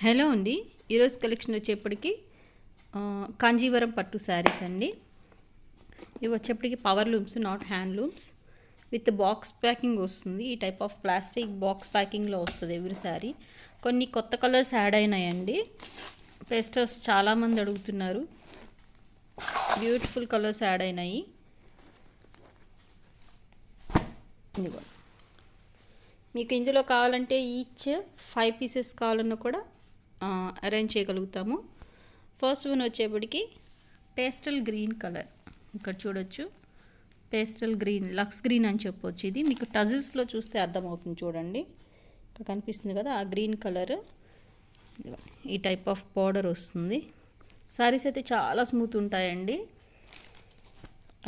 Hello అండి. ఈరోజు collection వచ్చేప్పటికి కాంజీవరం పట్టు శారీస్ అండి. ఇవి వచ్చేప్పటికి power looms, not hand looms, with box packing వస్తుంది. ఈ టైప్ ఆఫ్ ప్లాస్టిక్ బాక్స్ ప్యాకింగ్లో వస్తుంది ఎవ్రీ శారీ. కొన్ని కొత్త కలర్స్ యాడ్ అయినాయండి. పేస్టర్స్ చాలామంది అడుగుతున్నారు. బ్యూటిఫుల్ కలర్స్ యాడ్ అయినాయి. ఇదిగో మీకు ఇందులో కావాలంటే ఈచ్ 5 పీసెస్ కావాలన్నా కూడా అరేంజ్ చేయగలుగుతాము. ఫస్ట్ వన్ వచ్చేప్పటికి పేస్టల్ గ్రీన్ కలర్, ఇక్కడ చూడొచ్చు. పేస్టల్ గ్రీన్, లక్స్ గ్రీన్ అని చెప్పొచ్చు. ఇది మీకు టజిల్స్లో చూస్తే అర్థమవుతుంది. చూడండి, ఇక్కడ కనిపిస్తుంది కదా, ఆ గ్రీన్ కలర్. ఈ టైప్ ఆఫ్ పౌడర్ వస్తుంది. శారీస్ అయితే చాలా స్మూత్ ఉంటాయండి.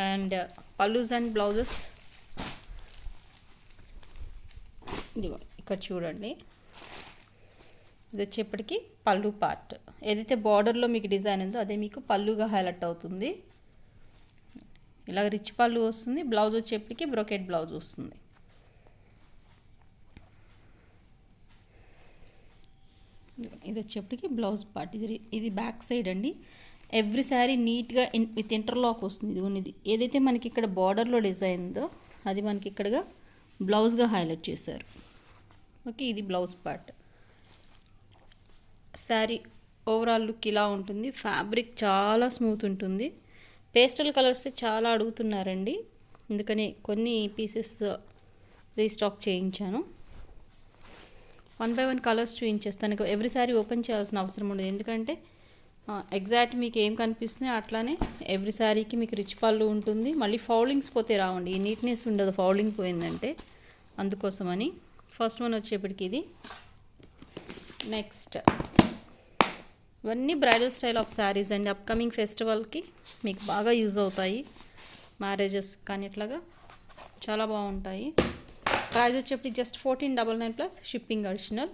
అండ్ పల్లూస్ అండ్ బ్లౌజెస్ ఇదిగో ఇక్కడ చూడండి. ఇది వచ్చేప్పటికి పళ్ళు పార్ట్. ఏదైతే బార్డర్లో మీకు డిజైన్ ఉందో అదే మీకు పళ్ళుగా హైలైట్ అవుతుంది. ఇలా రిచ్ పళ్ళు వస్తుంది. బ్లౌజ్ వచ్చేప్పటికి బ్రోకెట్ బ్లౌజ్ వస్తుంది. ఇది వచ్చేప్పటికి బ్లౌజ్ పార్ట్. ఇది బ్యాక్ సైడ్ అండి. ఎవ్రీ శారీ నీట్గా విత్ ఇంటర్లాక్ వస్తుంది. ఇది ఏదైతే మనకి ఇక్కడ బార్డర్లో డిజైన్ ఉందో అది మనకి ఇక్కడగా బ్లౌజ్గా హైలైట్ చేశారు. ఓకే, ఇది blouse part. Sari overall look ఇలా ఉంటుంది. ఫ్యాబ్రిక్ చాలా స్మూత్ ఉంటుంది. పేస్టల్ కలర్స్ చాలా అడుగుతున్నారండి, అందుకని కొన్ని పీసెస్ రీస్టాక్ చేయించాను. 1 by 1 కలర్స్ చూపించేస్తాను. ఎవ్రీ శారీ ఓపెన్ చేయాల్సిన అవసరం ఉండదు, ఎందుకంటే ఎగ్జాక్ట్ మీకు ఏం కనిపిస్తుంది అట్లానే ఎవ్రీ శారీకి మీకు రిచ్ పళ్ళు ఉంటుంది. మళ్ళీ ఫౌలింగ్స్ పోతే రావండి, ఈ నీట్నెస్ ఉండదు ఫౌలింగ్ పోయిందంటే, అందుకోసమని. ఫస్ట్ వన్ వచ్చేప్పటికి ఇది. నెక్స్ట్ ఇవన్నీ బ్రైడల్ స్టైల్ ఆఫ్ శారీస్ అండి. అప్కమింగ్ ఫెస్టివల్కి మీకు బాగా యూజ్ అవుతాయి. మ్యారేజెస్ కానీ ఇట్లాగా చాలా బాగుంటాయి. ప్రైస్ వచ్చేప్పటికి just 1499 plus shipping additional.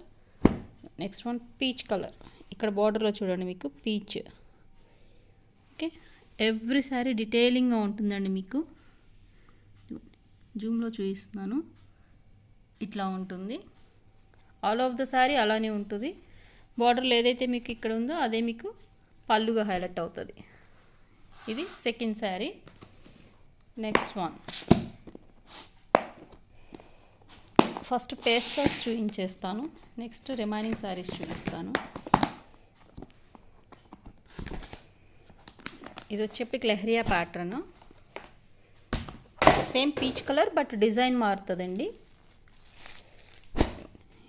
Next one peach colour. ఇక్కడ బార్డర్లో చూడండి మీకు పీచ్. ఓకే, ఎవ్రీ శారీ డీటెయిలింగ్గా ఉంటుందండి. మీకు జూమ్లో చూపిస్తున్నాను. ఇట్లా ఉంటుంది. ఆల్ ఆఫ్ ద శారీ అలానే ఉంటుంది. బార్డర్లో ఏదైతే మీకు ఇక్కడ ఉందో అదే మీకు పళ్ళుగా హైలైట్ అవుతుంది. ఇది second sari. Next one. First pastels చూపించేస్తాను, నెక్స్ట్ రిమైనింగ్ శారీస్ చూపిస్తాను. ఇది వచ్చేప్పటికి leheriya pattern. Same peach colour but design మారుతుందండి.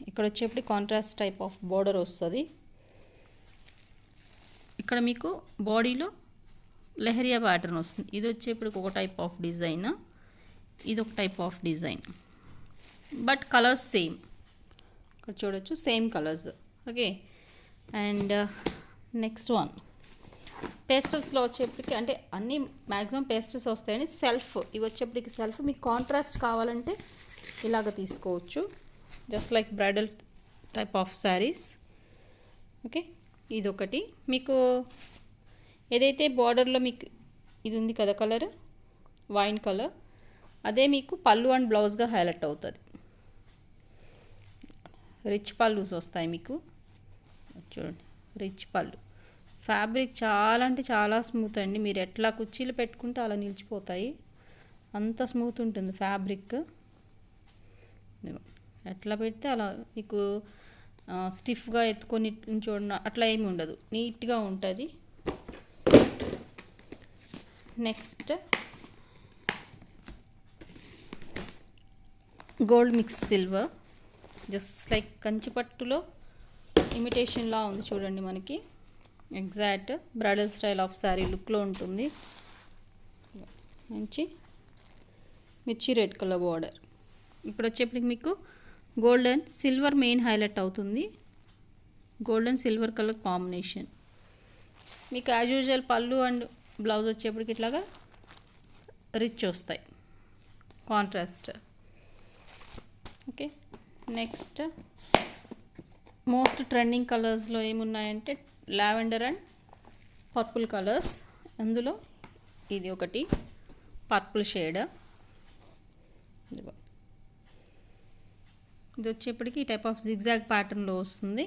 ఇక్కడ వచ్చేప్పటి కాంట్రాస్ట్ టైప్ ఆఫ్ బోర్డర్ వస్తుంది. ఇక్కడ మీకు బాడీలో లెహరియా ప్యాటర్న్ వస్తుంది. ఇది వచ్చేప్పటికి ఒక టైప్ ఆఫ్ డిజైన్, ఇది ఒక type of design, but colours same. ఇక్కడ చూడొచ్చు same colours. Okay, and next one పేస్టల్స్లో వచ్చేప్పటికి, అంటే అన్నీ మ్యాక్సిమం పేస్టల్స్ వస్తాయని సెల్ఫ్. ఇవి వచ్చేప్పటికి సెల్ఫ్. మీకు కాంట్రాస్ట్ కావాలంటే ఇలాగ తీసుకోవచ్చు, just like bridal type of saris. Okay, ఇదొకటి. మీకు ఏదైతే బార్డర్లో మీకు ఇది ఉంది కదా కలర్, వైన్ కలర్, అదే మీకు పళ్ళు అండ్ బ్లౌజ్గా హైలైట్ అవుతుంది. రిచ్ పళ్ళుస్ వస్తాయి మీకు. చూడండి, రిచ్ పళ్ళు. ఫ్యాబ్రిక్ చాలా అంటే చాలా స్మూత్ అండి. మీరు ఎట్లా కుర్చీలు పెట్టుకుంటే అలా నిలిచిపోతాయి, అంత స్మూత్ ఉంటుంది ఫ్యాబ్రిక్. ఎట్లా పెడితే అలా మీకు స్టిఫ్గా ఎత్తుకొని చూడండి, అట్లా ఏమి ఉండదు, నీట్గా ఉంటుంది. Next gold mix silver, just like కంచిపట్టులో ఇమిటేషన్లా ఉంది చూడండి. మనకి exact bridal style of sari లుక్లో ఉంటుంది. మంచి మిర్చి రెడ్ కలర్ బార్డర్. ఇప్పుడు వచ్చేప్పటికి మీకు gold and silver main highlight అవుతుంది. Gold and silver colour combination. మీకు as usual pallu and blouse వచ్చేప్పటికి ఇట్లాగా రిచ్ వస్తాయి, contrast. Okay, next most trending కలర్స్లో ఏమున్నాయంటే లావెండర్ అండ్ పర్పుల్ కలర్స్. అందులో ఇది ఒకటి పర్పుల్ షేడ్. ఇది వచ్చేప్పటికి ఈ టైప్ ఆఫ్ జిగ్జాగ్ ప్యాటర్న్లో వస్తుంది.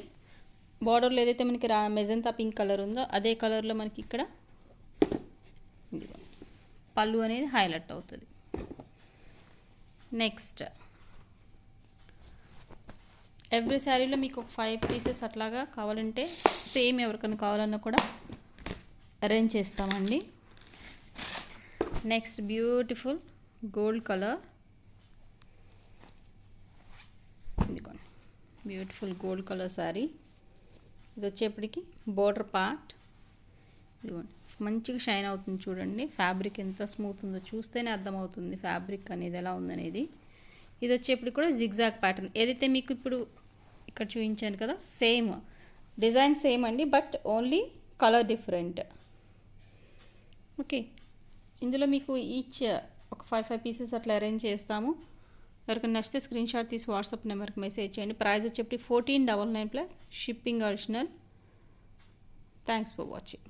బార్డర్లో ఏదైతే మనకి మెజంతా పింక్ కలర్ ఉందో అదే కలర్లో మనకి ఇక్కడ పళ్ళు అనేది హైలైట్ అవుతుంది. నెక్స్ట్ ఎవ్రీ శారీలో మీకు ఒక 5 పీసెస్ అట్లాగా కావాలంటే సేమ్ ఎవరికైనా కావాలన్నా కూడా అరేంజ్ చేస్తామండి. నెక్స్ట్ బ్యూటిఫుల్ గోల్డ్ కలర్, ఇదిగోండి బ్యూటిఫుల్ గోల్డ్ కలర్ శారీ. ఇది వచ్చేప్పటికి బోర్డర్ పార్ట్ ఇదిగోండి మంచిగా షైన్ అవుతుంది చూడండి. ఫ్యాబ్రిక్ ఎంత స్మూత్ ఉందో చూస్తేనే అర్థమవుతుంది ఫ్యాబ్రిక్ అనేది ఎలా ఉందనేది. ఇది వచ్చేప్పుడు కూడా జిగ్జాగ్ ప్యాటర్న్ ఏదైతే మీకు ఇప్పుడు ఇక్కడ చూపించాను కదా సేమ్ డిజైన్ సేమ్ అండి, but only colour different. Okay, ఇందులో మీకు ఈచ్ ఒక 5 పీసెస్ అట్లా అరేంజ్ చేస్తాము. ఎవరికైనా నచ్చితే స్క్రీన్ షాట్ తీసి వాట్సాప్ నెంబర్కి మెసేజ్ చేయండి. ప్రైస్ వచ్చేప్పటి 1499 plus shipping additional. Thanks for watching.